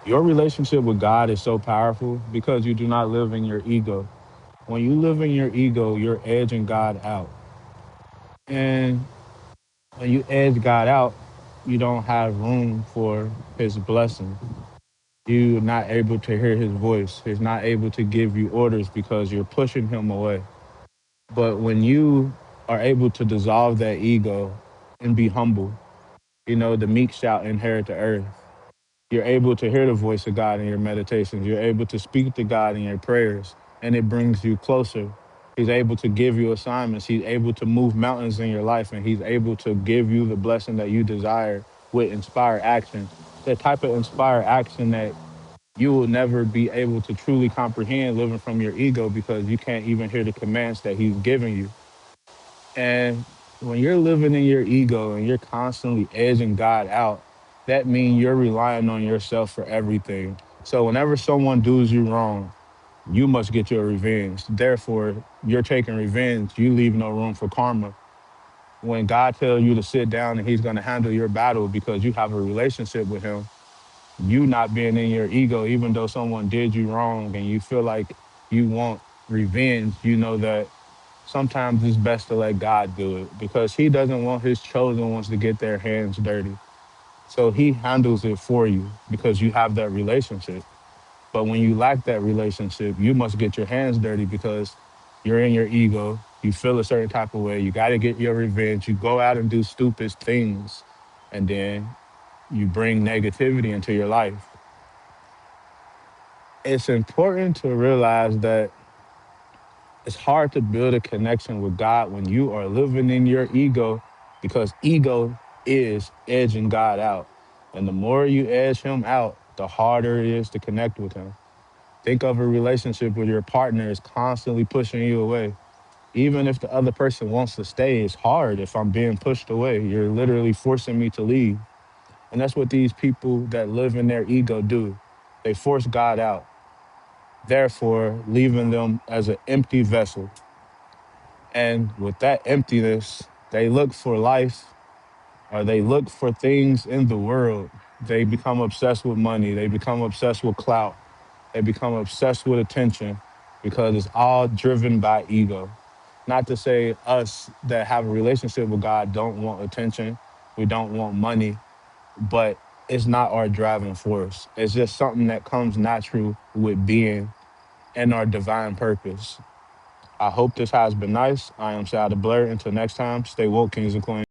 Your relationship with God is so powerful because you do not live in your ego. When you live in your ego, you're edging God out. And when you edge God out, you don't have room for his blessing. You're not able to hear his voice. He's not able to give you orders because you're pushing him away. But when you are able to dissolve that ego and be humble, the meek shall inherit the earth. You're able to hear the voice of God in your meditations. You're able to speak to God in your prayers, and it brings you closer. He's able to give you assignments. He's able to move mountains in your life, and he's able to give you the blessing that you desire with inspired action. The type of inspired action that you will never be able to truly comprehend living from your ego because you can't even hear the commands that he's giving you. And when you're living in your ego and you're constantly edging God out, that means you're relying on yourself for everything. So whenever someone does you wrong, you must get your revenge. Therefore, you're taking revenge. You leave no room for karma. When God tells you to sit down and he's going to handle your battle because you have a relationship with him, you not being in your ego, even though someone did you wrong and you feel like you want revenge, you know that sometimes it's best to let God do it because he doesn't want his chosen ones to get their hands dirty. So he handles it for you because you have that relationship. But when you lack that relationship, you must get your hands dirty because you're in your ego. You feel a certain type of way. You got to get your revenge. You go out and do stupid things, and then you bring negativity into your life. It's important to realize that it's hard to build a connection with God when you are living in your ego because ego is edging God out. And the more you edge him out, the harder it is to connect with him. Think of a relationship where your partner is constantly pushing you away. Even if the other person wants to stay, it's hard if I'm being pushed away. You're literally forcing me to leave. And that's what these people that live in their ego do. They force God out, therefore leaving them as an empty vessel. And with that emptiness, they look for life or they look for things in the world. They become obsessed with money. They become obsessed with clout. They become obsessed with attention because it's all driven by ego. Not to say us that have a relationship with God don't want attention, we don't want money, but it's not our driving force. It's just something that comes natural with being and our divine purpose. I hope this has been nice. I am Shad Blair. Until next time, stay woke, kings and queens.